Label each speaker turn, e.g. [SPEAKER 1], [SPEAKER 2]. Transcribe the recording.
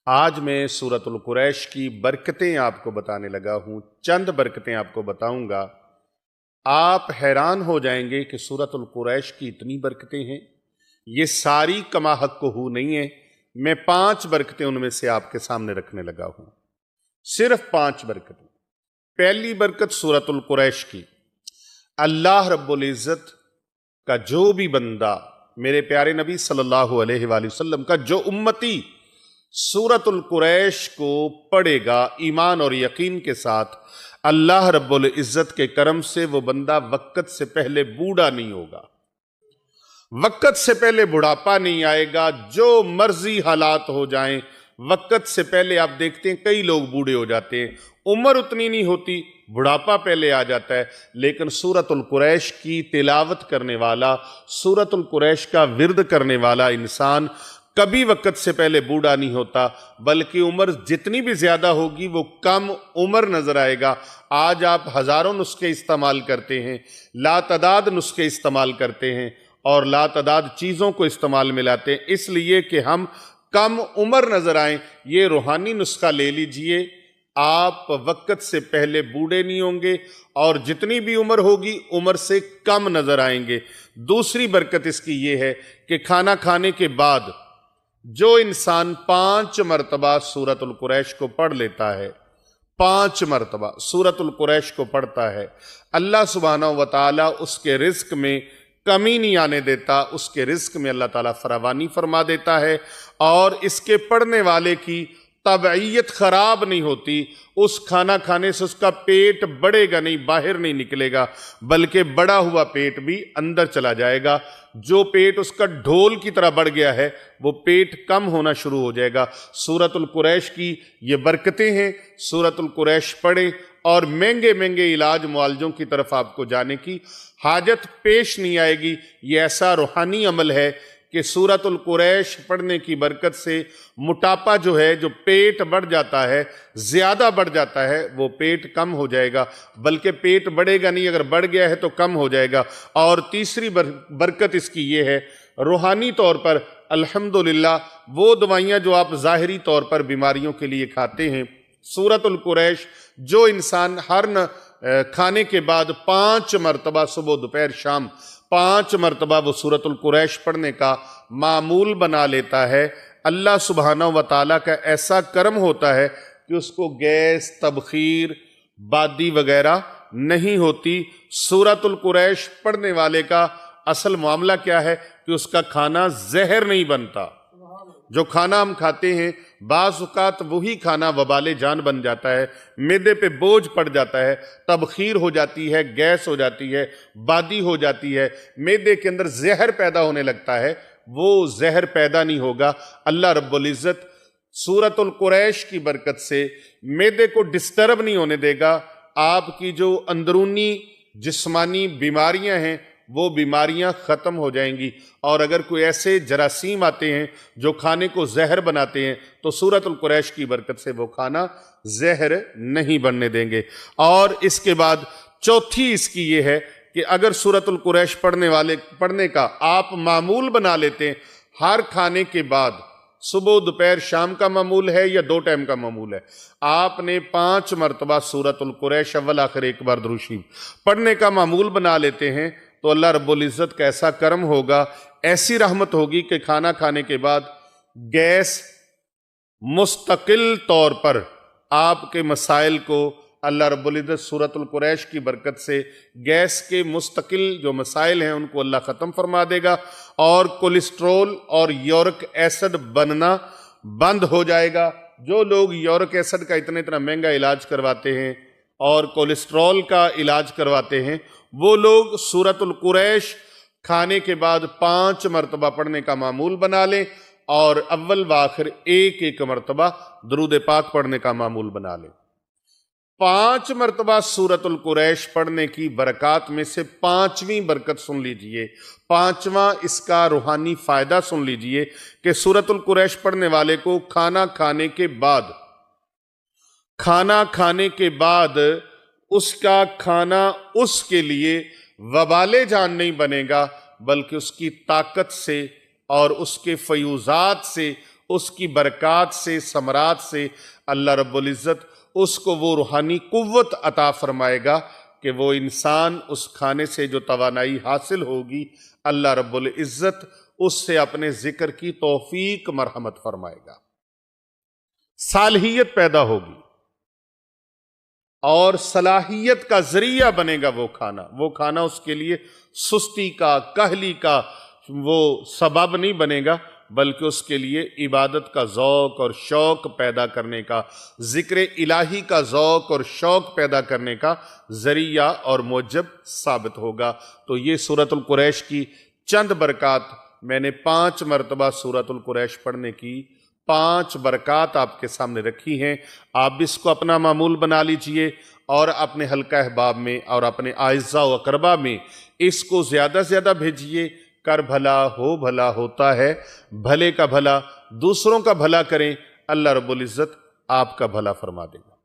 [SPEAKER 1] آج میں سورۃ القریش کی برکتیں آپ کو بتانے لگا ہوں۔ چند برکتیں آپ کو بتاؤں گا، آپ حیران ہو جائیں گے کہ سورۃ القریش کی اتنی برکتیں ہیں۔ یہ ساری کما حق کو نہیں ہے، میں 5 برکتیں ان میں سے آپ کے سامنے رکھنے لگا ہوں، صرف 5 برکتیں۔ پہلی برکت سورۃ القریش کی، اللہ رب العزت کا جو بھی بندہ، میرے پیارے نبی صلی اللہ علیہ وآلہ وسلم کا جو امتی سورۃ القریش کو پڑھے گا ایمان اور یقین کے ساتھ، اللہ رب العزت کے کرم سے وہ بندہ وقت سے پہلے بوڑھا نہیں ہوگا، وقت سے پہلے بڑھاپا نہیں آئے گا، جو مرضی حالات ہو جائیں وقت سے پہلے۔ آپ دیکھتے ہیں کئی لوگ بوڑھے ہو جاتے ہیں، عمر اتنی نہیں ہوتی، بڑھاپا پہلے آ جاتا ہے، لیکن سورۃ القریش کی تلاوت کرنے والا، سورۃ القریش کا ورد کرنے والا انسان کبھی وقت سے پہلے بوڑھا نہیں ہوتا، بلکہ عمر جتنی بھی زیادہ ہوگی وہ کم عمر نظر آئے گا۔ آج آپ ہزاروں نسخے استعمال کرتے ہیں، لا تعداد نسخے استعمال کرتے ہیں اور لا تعداد چیزوں کو استعمال میں لاتے ہیں، اس لیے کہ ہم کم عمر نظر آئیں۔ یہ روحانی نسخہ لے لیجئے، آپ وقت سے پہلے بوڑھے نہیں ہوں گے اور جتنی بھی عمر ہوگی عمر سے کم نظر آئیں گے۔ دوسری برکت اس کی یہ ہے کہ کھانا کھانے کے بعد جو انسان 5 مرتبہ سورۃ القریش کو پڑھ لیتا ہے، 5 مرتبہ سورۃ القریش کو پڑھتا ہے، اللہ سبحانہ وتعالی اس کے رزق میں کمی نہیں آنے دیتا، اس کے رزق میں اللہ تعالیٰ فراوانی فرما دیتا ہے، اور اس کے پڑھنے والے کی طبعیت خراب نہیں ہوتی۔ اس کھانا کھانے سے اس کا پیٹ بڑھے گا نہیں، باہر نہیں نکلے گا، بلکہ بڑا ہوا پیٹ بھی اندر چلا جائے گا۔ جو پیٹ اس کا ڈھول کی طرح بڑھ گیا ہے وہ پیٹ کم ہونا شروع ہو جائے گا۔ سورۃ القریش کی یہ برکتیں ہیں، سورۃ القریش پڑھیں اور مہنگے مہنگے علاج معالجوں کی طرف آپ کو جانے کی حاجت پیش نہیں آئے گی۔ یہ ایسا روحانی عمل ہے کہ سورۃ القریش پڑھنے کی برکت سے موٹاپا جو ہے، جو پیٹ بڑھ جاتا ہے، زیادہ بڑھ جاتا ہے، وہ پیٹ کم ہو جائے گا، بلکہ پیٹ بڑھے گا نہیں، اگر بڑھ گیا ہے تو کم ہو جائے گا۔ اور تیسری برکت اس کی یہ ہے، روحانی طور پر الحمدللہ وہ دوائیاں جو آپ ظاہری طور پر بیماریوں کے لیے کھاتے ہیں، سورۃ القریش جو انسان ہر کھانے کے بعد 5 مرتبہ صبح دوپہر شام 5 مرتبہ وہ سورۃ القریش پڑھنے کا معمول بنا لیتا ہے، اللہ سبحانہ وتعالیٰ کا ایسا کرم ہوتا ہے کہ اس کو گیس، تبخیر، بادی وغیرہ نہیں ہوتی۔ سورۃ القریش پڑھنے والے کا اصل معاملہ کیا ہے کہ اس کا کھانا زہر نہیں بنتا۔ جو کھانا ہم کھاتے ہیں بعض اوقات وہی کھانا وبال جان بن جاتا ہے، معدے پہ بوجھ پڑ جاتا ہے، تبخیر ہو جاتی ہے، گیس ہو جاتی ہے، بادی ہو جاتی ہے، معدے کے اندر زہر پیدا ہونے لگتا ہے۔ وہ زہر پیدا نہیں ہوگا، اللہ رب العزت سورۃ القریش کی برکت سے معدے کو ڈسٹرب نہیں ہونے دے گا۔ آپ کی جو اندرونی جسمانی بیماریاں ہیں وہ بیماریاں ختم ہو جائیں گی، اور اگر کوئی ایسے جراثیم آتے ہیں جو کھانے کو زہر بناتے ہیں تو سورۃ القریش کی برکت سے وہ کھانا زہر نہیں بننے دیں گے۔ اور اس کے بعد چوتھی اس کی یہ ہے کہ اگر سورۃ القریش پڑھنے کا آپ معمول بنا لیتے ہیں، ہر کھانے کے بعد صبح دوپہر شام کا معمول ہے یا 2 ٹائم کا معمول ہے، آپ نے 5 مرتبہ سورۃ القریش اول آخر ایک بار درود شریف پڑھنے کا معمول بنا لیتے ہیں، تو اللہ رب العزت کا ایسا کرم ہوگا، ایسی رحمت ہوگی کہ کھانا کھانے کے بعد گیس مستقل طور پر آپ کے مسائل کو اللہ رب العزت سورۃ القریش کی برکت سے گیس کے مستقل جو مسائل ہیں ان کو اللہ ختم فرما دے گا، اور کولیسٹرول اور یورک ایسڈ بننا بند ہو جائے گا۔ جو لوگ یورک ایسڈ کا اتنا مہنگا علاج کرواتے ہیں اور کولیسٹرول کا علاج کرواتے ہیں، وہ لوگ سورۃ القریش کھانے کے بعد 5 مرتبہ پڑھنے کا معمول بنا لیں، اور اول و آخر ایک مرتبہ درود پاک پڑھنے کا معمول بنا لیں۔ 5 مرتبہ سورۃ القریش پڑھنے کی برکات میں سے 5ویں برکت سن لیجئے، 5واں اس کا روحانی فائدہ سن لیجئے کہ سورۃ القریش پڑھنے والے کو کھانا کھانے کے بعد اس کا کھانا اس کے لیے وبال جان نہیں بنے گا، بلکہ اس کی طاقت سے اور اس کے فیوزات سے اس کی برکات سے، ثمرات سے اللہ رب العزت اس کو وہ روحانی قوت عطا فرمائے گا کہ وہ انسان اس کھانے سے جو توانائی حاصل ہوگی، اللہ رب العزت اس سے اپنے ذکر کی توفیق مرحمت فرمائے گا، صالحیت پیدا ہوگی اور صلاحیت کا ذریعہ بنے گا وہ کھانا اس کے لیے سستی کا، کاہلی کا وہ سبب نہیں بنے گا، بلکہ اس کے لیے عبادت کا ذوق اور شوق پیدا کرنے کا، ذکر الہی کا ذوق اور شوق پیدا کرنے کا ذریعہ اور موجب ثابت ہوگا۔ تو یہ سورۃ القریش کی چند برکات، میں نے 5 مرتبہ سورۃ القریش پڑھنے کی 5 برکات آپ کے سامنے رکھی ہیں۔ آپ بھی اس کو اپنا معمول بنا لیجئے اور اپنے حلقہ احباب میں اور اپنے اعزاء و اقربا میں اس کو زیادہ سے زیادہ بھیجئے۔ کر بھلا ہو بھلا ہوتا ہے، بھلے کا بھلا دوسروں کا بھلا کریں، اللہ رب العزت آپ کا بھلا فرما دے گا۔